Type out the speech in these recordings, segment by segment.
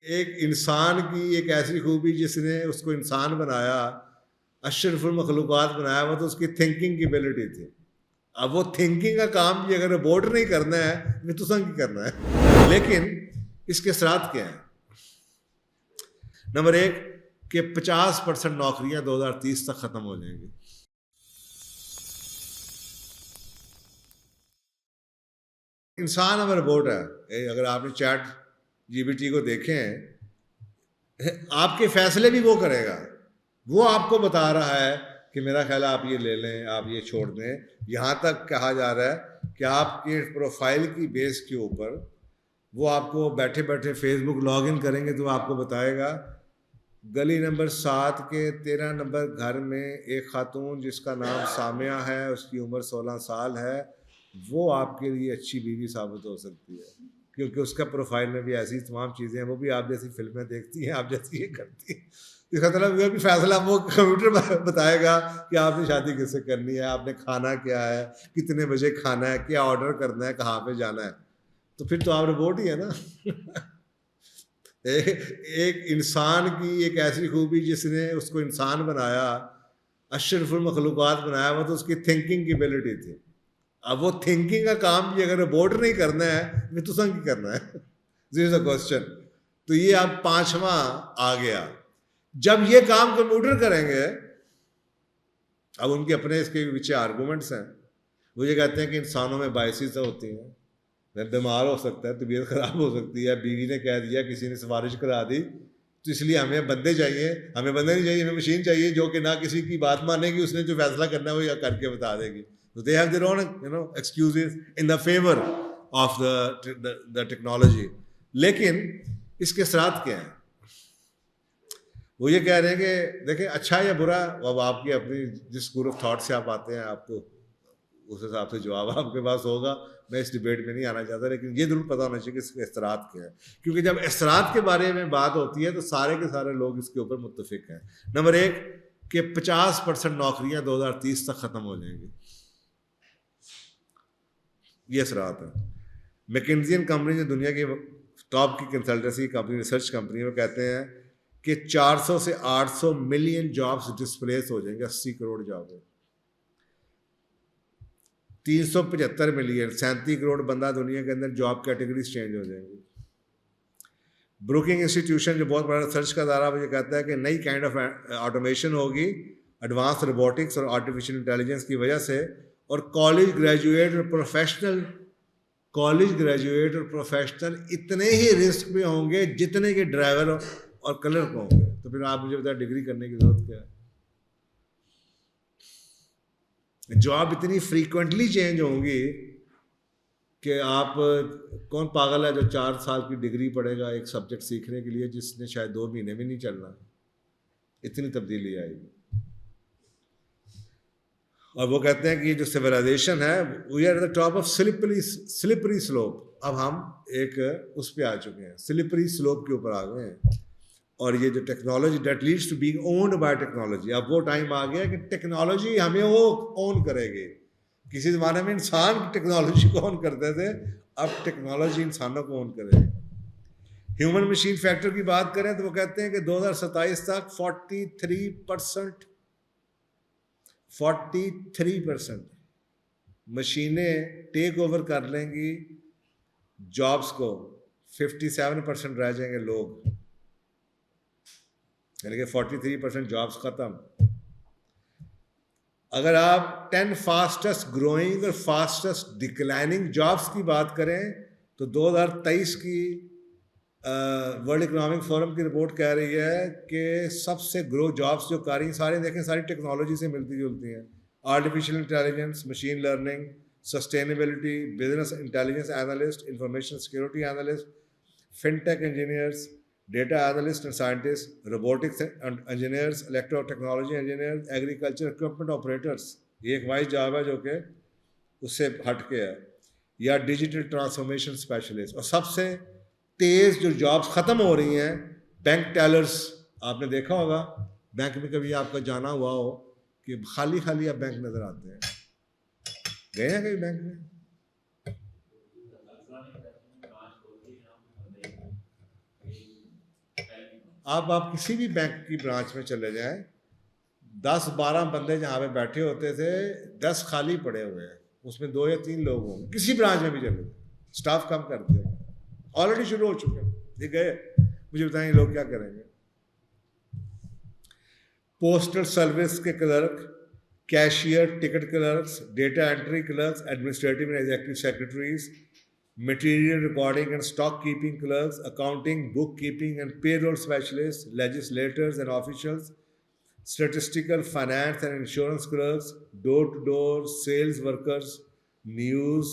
ایک انسان کی ایک ایسی خوبی جس نے اس کو انسان بنایا، اشرف المخلوقات بنایا، وہ تو اس کی تھنکنگ کی ایبلٹی تھی۔ اب وہ تھنکنگ کا کام بھی اگر روبوٹ نہیں کرنا ہے میں تو سنگ کرنا ہے۔ لیکن اس کے اثرات کیا ہیں؟ نمبر ایک کہ 50% نوکریاں 2030 تک ختم ہو جائیں گی۔ انسان اب روبوٹ ہے۔ اگر آپ نے چیٹ جی بی ٹی کو دیکھیں، آپ کے فیصلے بھی وہ کرے گا، وہ آپ کو بتا رہا ہے کہ میرا خیال ہے آپ یہ لے لیں، آپ یہ چھوڑ دیں۔ یہاں تک کہا جا رہا ہے کہ آپ کے پروفائل کی بیس کے اوپر وہ آپ کو بیٹھے بیٹھے فیس بک لاگ ان کریں گے تو آپ کو بتائے گا گلی نمبر 7 کے 13 نمبر گھر میں ایک خاتون جس کا نام سامیہ ہے، اس کی عمر 16 سال ہے، وہ آپ کے لیے اچھی بیوی ثابت ہو سکتی ہے، کیونکہ اس کا پروفائل میں بھی ایسی تمام چیزیں ہیں، وہ بھی آپ جیسی فلمیں دیکھتی ہیں، آپ جیسی یہ کرتی ہیں۔ اس کا مطلب یہ بھی فیصلہ وہ کمپیوٹر بتائے گا کہ آپ نے شادی کس سے کرنی ہے، آپ نے کھانا کیا ہے، کتنے بجے کھانا ہے، کیا آرڈر کرنا ہے، کہاں پہ جانا ہے۔ تو پھر تو آپ روبوٹ ہی ہے نا۔ ایک انسان کی ایک ایسی خوبی جس نے اس کو انسان بنایا، اشرف المخلوقات بنایا، وہ تو اس کی تھنکنگ کی ایبلٹی تھی۔ اب وہ تھنکنگ کا کام بھی اگر روبوٹ نہیں کرنا ہے میں تو سنگ کرنا ہے۔ دس از اے کوسچن۔ تو یہ اب 5واں آ گیا۔ جب یہ کام کمپیوٹر کریں گے، اب ان کے اپنے اس کے پیچھے آرگومنٹس ہیں۔ وہ یہ کہتے ہیں کہ انسانوں میں بائسیز ہوتی ہیں، بیمار ہو سکتا ہے، طبیعت خراب ہو سکتی ہے، بیوی نے کہہ دیا، کسی نے سفارش کرا دی، تو اس لیے ہمیں بندے چاہیے، ہمیں بندے نہیں چاہیے، ہمیں مشین چاہیے جو کہ نہ کسی کی بات مانے گی، اس نے جو فیصلہ کرنا ہے وہ کر کے بتا دے گی۔ So they have their own, excuses in the favor of the technology. لیکن اس کے اثرات کیا ہیں؟ وہ یہ کہہ رہے ہیں کہ دیکھیں اچھا یا برا، اب آپ کی اپنی جس اسکول آف تھاٹ سے آپ آتے ہیں، آپ کو اس حساب سے جواب آپ کے پاس ہوگا۔ میں اس ڈبیٹ میں نہیں آنا چاہتا، لیکن یہ ضرور پتہ ہونا چاہیے کہ اس کے اثرات کیا ہیں، کیونکہ جب اثرات کے بارے میں بات ہوتی ہے تو سارے کے سارے لوگ اس کے اوپر متفق ہیں۔ نمبر ایک کہ 50% نوکریاں 2030 تک ختم ہو جائیں گی۔ یہ اثرات ہیں۔ میکنزین کمپنی جو دنیا کی ٹاپ کی کنسلٹنسی کمپنی، ریسرچ کمپنی، وہ کہتے ہیں کہ 400 سے 800 ملین جابس ڈسپلیس ہو جائیں گے، 80 کروڑ جاب ہے۔ 375 ملین 37 کروڑ بندہ دنیا کے اندر جاب کیٹیگریز چینج ہو جائیں گی۔ بروکنگ انسٹیٹیوشن جو بہت بڑا ریسرچ کا ادارہ، وہ یہ کہتا ہے کہ نئی کائنڈ آف آٹومیشن ہوگی ایڈوانس روبوٹکس اور آرٹیفیشیل انٹیلیجنس کی وجہ سے، اور کالج گریجویٹ اور پروفیشنل اتنے ہی رسک میں ہوں گے جتنے کہ ڈرائیور اور کلر کو ہوں گے۔ تو پھر آپ مجھے بتائیں ڈگری کرنے کی ضرورت کیا ہے؟ جاب اتنی فریکوینٹلی چینج ہوں گی کہ آپ، کون پاگل ہے جو 4 سال کی ڈگری پڑھے گا ایک سبجیکٹ سیکھنے کے لیے جس نے شاید 2 مہینے میں نہیں چلنا؟ اتنی تبدیلی آئے گی۔ اور وہ کہتے ہیں کہ یہ جو سویلائزیشن ہے، we are at the top of slippery slope. اب ہم ایک اس پہ آ چکے ہیں، سلپری سلوپ کے اوپر آ گئے ہیں۔ اور یہ جو technology that leads to being owned by technology, اب وہ ٹائم آ گیا کہ ٹیکنالوجی ہمیں وہ اون کرے گی۔ کسی زمانے میں انسان ٹیکنالوجی کو اون کرتے تھے، اب ٹیکنالوجی انسانوں کو اون کرے گی۔ ہیومن مشین فیکٹر کی بات کریں تو وہ کہتے ہیں کہ 2027 تک 43% مشینیں ٹیک اوور کر لیں گی جابس کو، 57% رہ جائیں گے لوگ، یعنی کہ 43% جابس ختم۔ اگر آپ 10 فاسٹسٹ گروئنگ اور فاسٹسٹ ڈکلائننگ جابس کی بات کریں تو 2023 کی ورلڈ اکنامک فورم کی رپورٹ کہہ رہی ہے کہ سب سے گرو جابس جو کر رہی ہیں سارے دیکھیں ساری ٹیکنالوجی سے ملتی جلتی ہیں۔ Artificial intelligence, machine learning, sustainability, business intelligence analyst, information security analyst, fun take engineers, data analyst and scientist, robotics engineers, electro technology engineers, agriculture equipment operators, یہ ایک وائز جاب ہے جو کہ اس سے ہٹ کے ہے، یا ڈیجیٹل ٹرانسفارمیشن اسپیشلسٹ۔ اور سب سے تیز جو جابس ختم ہو رہی ہیں، بینک ٹیلرس۔ آپ نے دیکھا ہوگا بینک میں کبھی آپ کا جانا ہوا ہو کہ خالی خالی اب بینک نظر آتے ہیں، گئے ہیں کبھی بینک میں؟ آپ کسی بھی بینک کی برانچ میں چلے جائیں، 10-12 بندے جہاں پہ بیٹھے ہوتے تھے 10 خالی پڑے ہوئے ہیں، اس میں 2 یا 3 لوگ ہوں گے، کسی برانچ میں بھی چلے جائیں، اسٹاف کم کر دیا، آلریڈی شروع ہو چکے ہیں، یہ گئے، مجھے بتائیں یہ لوگ کیا کریں گے؟ پوسٹل سروس کے clerk, cashier, ticket clerks, data entry clerks, administrative and executive secretaries, material recording and stock keeping clerks, accounting, bookkeeping and payroll specialists, legislators and officials, statistical, finance and insurance clerks, door-to-door sales workers, news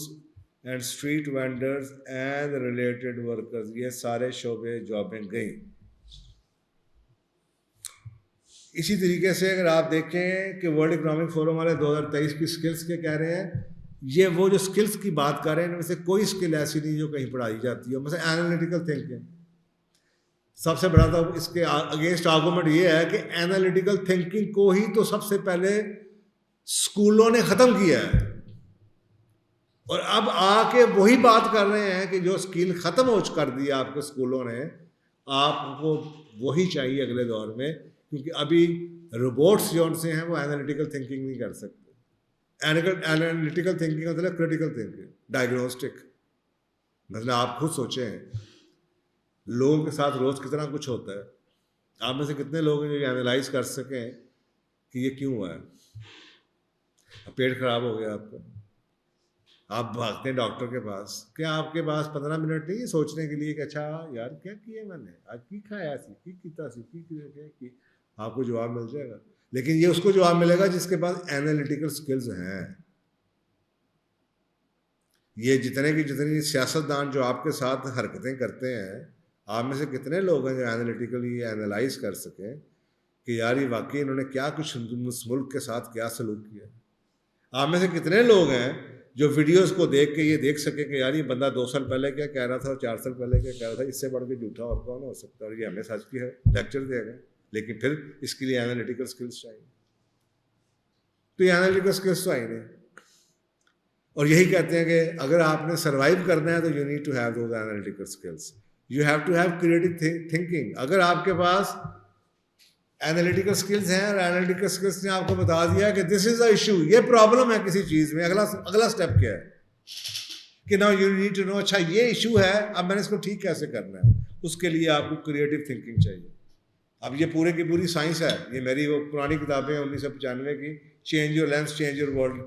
and street vendors and related workers. یہ سارے شعبے جابیں گئیں. اسی طریقے سے اگر آپ دیکھیں کہ ورلڈ اکنامک فورم والے 2023 کی سکلز کے کہہ رہے ہیں، یہ وہ جو سکلز کی بات کر رہے ہیں ان میں سے کوئی سکل ایسی نہیں جو کہیں پڑھائی جاتی ہے. مثلا اینالیٹیکل تھنکنگ سب سے بڑا، تو اس کے اگینسٹ آرگومنٹ یہ ہے کہ اینالیٹیکل تھنکنگ کو ہی تو سب سے پہلے اسکولوں نے ختم کیا ہے، اور اب آ کے وہی بات کر رہے ہیں کہ جو اسکل ختم ہو کر دیا آپ کو اسکولوں نے، آپ کو وہی چاہیے اگلے دور میں، کیونکہ ابھی روبوٹس جو سے ہیں وہ اینالیٹیکل تھنکنگ نہیں کر سکتے. اینالیٹیکل تھنکنگ مطلب کریٹیکل تھنکنگ، ڈائگنوسٹک. مطلب آپ خود سوچیں لوگوں کے ساتھ روز کتنا کچھ ہوتا ہے، آپ میں سے کتنے لوگ ہیں جو اینالائز کر سکیں کہ یہ کیوں ہوا ہے؟ پیٹ خراب ہو گیا آپ کا، آپ بھاگتے ہیں ڈاکٹر کے پاس، کیا آپ کے پاس 15 منٹ نہیں سوچنے کے لیے کہ اچھا یار کیا کیا میں نے آج، کی کھایا سی، کی کیتا سی، کی آپ کو جواب مل جائے گا. لیکن یہ اس کو جواب ملے گا جس کے پاس اینالیٹیکل سکلز ہیں. یہ جتنی سیاستدان جو آپ کے ساتھ حرکتیں کرتے ہیں، آپ میں سے کتنے لوگ ہیں جو اینالیٹیکلی اینالائز کر سکیں کہ یار یہ واقعی انہوں نے کیا کچھ اس ملک کے ساتھ کیا سلوک کیا؟ آپ میں سے کتنے لوگ ہیں جو ویڈیوز کو دیکھ کے یہ دیکھ سکیں کہ یار یہ بندہ 2 سال پہلے کیا کہہ رہا تھا اور 4 سال پہلے کیا کہہ رہا تھا، اس سے بڑھ کے جھوٹا اور کون ہو سکتا ہے، اور یہ ہمیں سچ کی ہے لیکچر دے گا. لیکن پھر اس کے لیے اینالیٹیکل سکلز چاہیے. تو یہ اینالیٹیکل سکلز تو آئی نہیں. اور یہی کہتے ہیں کہ اگر آپ نے سروائیو کرنا ہے تو you need to have those analytical skills. You have to have creative thinking. اگر آپ کے پاس اینالیٹیکل سکلز ہیں اور اینالیٹیکل سکلز نے آپ کو بتا دیا کہ دس از اے ایشو، یہ پرابلم ہے کسی چیز میں، اگلا اسٹیپ کیا ہے کہ نا یو نیڈ ٹو نو اچھا یہ ایشو ہے، اب میں نے اس کو ٹھیک کیسے کرنا ہے. اس کے لیے آپ کو کریٹو تھنکنگ چاہیے. اب یہ پورے کی پوری سائنس ہے. یہ میری وہ پرانی کتابیں 1995 کی، change your lens change your world,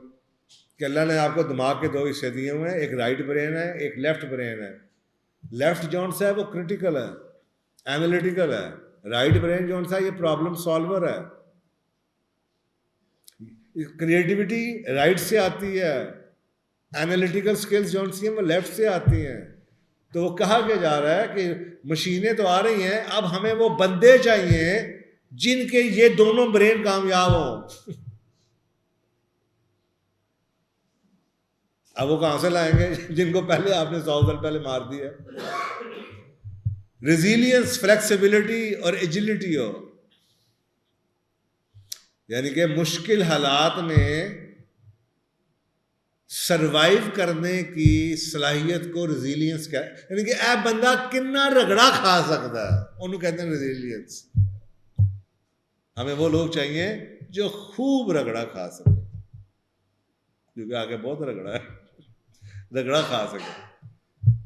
کہ اللہ نے آپ کو دماغ کے 2 حصے دیے ہوئے ہیں، ایک رائٹ برین ہے، ایک لیفٹ برین ہے. لیفٹ جون سا ہے وہ کریٹیکل ہے، اینالیٹیکل ہے. رائٹ برین جون سا یہ پرابلم سالور ہے. کریٹیوٹی رائٹ سے آتی ہے، اینالیٹیکل سکلز جون سی ہیں وہ لیفٹ سے آتی ہیں. تو وہ کہا کیا جا رہا ہے کہ مشینیں تو آ رہی ہیں، اب ہمیں وہ بندے چاہیے جن کے یہ دونوں برین کامیاب ہوں. اب وہ کہاں سے لائیں گے جن کو پہلے آپ نے 100 سال پہلے مار دیا. ریزیلینس، فلیکسیبلٹی اور ایجلٹی ہو، یعنی کہ مشکل حالات میں سروائیو کرنے کی صلاحیت کو ریزیلینس کہتے ہیں. یعنی کہ اے بندہ کنا رگڑا کھا سکتا ہے، انہوں کہتے ہیں ریزیلینس. ہمیں وہ لوگ چاہیے جو خوب رگڑا کھا سکے، کیونکہ آگے بہت رگڑا ہے، رگڑا کھا سکے.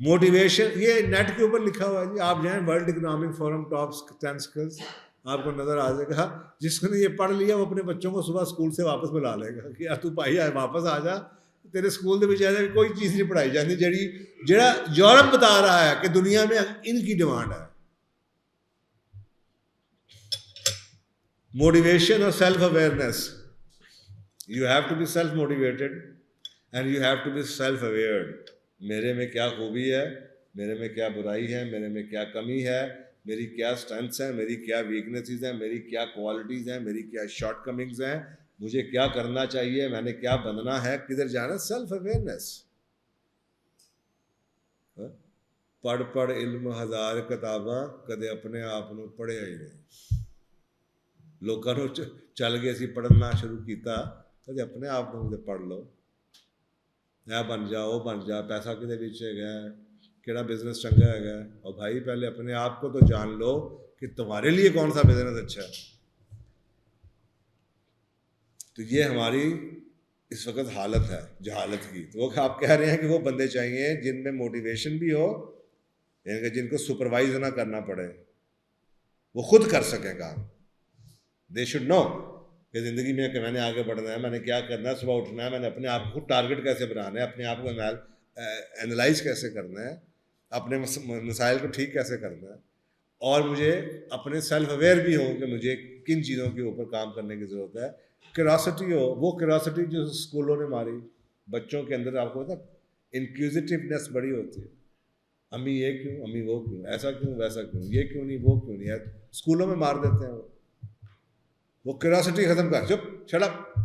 موٹیویشن، یہ نیٹ کے اوپر لکھا ہوا ہے جی، آپ جائیں world economic forum top 10 skills, آپ کو نظر آ جائے گا. جس نے یہ پڑھ لیا وہ اپنے بچوں کو صبح اسکول سے واپس بلا لے گا کہ یار تو بھائی واپس آ جا، تیرے اسکول کے بچے کوئی چیز نہیں پڑھائی جاتی جڑا یورپ بتا رہا ہے کہ دنیا میں ان کی ڈیمانڈ ہے. موٹیویشن اور self awareness. You have to be self motivated and you have to be self awared. میرے میں کیا خوبی ہے، میرے میں کیا برائی ہے، میرے میں کیا کمی ہے، میری کیا اسٹرینتھس ہیں، میری کیا ویکنیسز ہیں، میری کیا کوالٹیز ہیں، میری کیا شارٹ کمنگز ہیں، مجھے کیا کرنا چاہیے، میں نے کیا بننا ہے، کدھر جانا. Self awareness. پڑھ علم 1000 کتاباں کدے اپنے آپ کو پڑھیا ہی نہیں. لوگوں نے چل گئے سی پڑھنا شروع کیتا، کدے اپنے آپ کو پڑھ لو. بن جا وہ بن جا، پیسہ کدے پیچھے گیا، کیڑا بزنس چنگا ہے. اور بھائی پہلے اپنے آپ کو تو جان لو کہ تمہارے لیے کون سا بزنس اچھا ہے. تو یہ ہماری اس وقت حالت ہے جہالت کی. تو وہ آپ کہہ رہے ہیں کہ وہ بندے چاہیے جن میں موٹیویشن بھی ہو, یعنی کہ جن کو سپروائز نہ کرنا پڑے, وہ خود کر سکیں کام. دے شوڈ نو کہ زندگی میں کہ میں نے آگے بڑھنا ہے, میں نے کیا کرنا ہے, صبح اٹھنا ہے, میں نے اپنے آپ کو خود ٹارگٹ کیسے بنانا ہے, اپنے آپ کو اینالائز کیسے کرنا ہے, اپنے مسائل کو ٹھیک کیسے کرنا ہے, اور مجھے اپنے سیلف اویئر بھی ہوں کہ مجھے کن چیزوں کے اوپر کام کرنے کی ضرورت ہے. کیوریاسٹی ہو, وہ کیوریاسٹی جو اسکولوں نے ماری بچوں کے اندر, آپ کو پتا انکوزیٹیونیس بڑی ہوتی ہے. امی یہ کیوں, امی وہ کیوں, ایسا کیوں, ویسا کیوں, یہ کیوں نہیں, وہ کیوں نہیں. اسکولوں میں مار دیتے ہیں وہ کیوریاسٹی ختم کر, چپ شٹ اپ.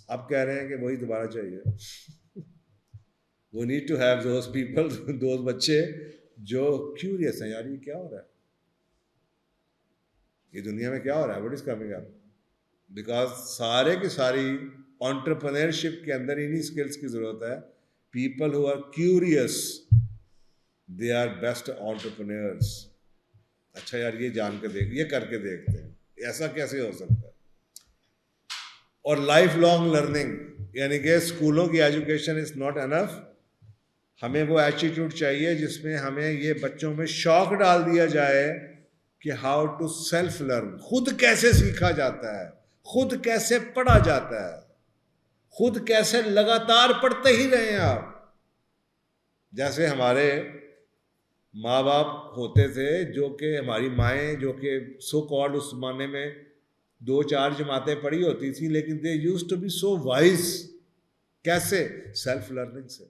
اب کہہ رہے ہیں کہ وہی دوبارہ چاہیے. We need to have those people, those بچے جو کیوریس ہیں, یار یہ کیا ہو رہا ہے, یہ دنیا میں کیا ہو رہا ہے, what is coming up. Because سارے کی ساری انٹرپرینورشپ کے اندر انہی اسکلس کی ضرورت ہے. People who are curious, they are best entrepreneurs. اچھا یار یہ جان کے دیکھ, یہ کر کے دیکھتے ہیں, ایسا کیسے ہو سکتا ہے. اور لائف لانگ لرننگ, یعنی کہ اسکولوں کی ایجوکیشن از ناٹ انف. ہمیں وہ ایٹیٹیوڈ چاہیے جس میں ہمیں یہ بچوں میں شوق ڈال دیا جائے کہ ہاؤ ٹو سیلف لرن, خود کیسے سیکھا جاتا ہے, خود کیسے پڑھا جاتا ہے, خود کیسے لگاتار پڑھتے ہی رہے ہیں آپ. جیسے ہمارے ماں باپ ہوتے تھے, جو کہ ہماری مائیں جو کہ سو کالڈ اس زمانے میں 2-4 جماعتیں پڑھی ہوتی تھی, لیکن they used to be so wise. کیسے؟ سیلف لرننگ سے.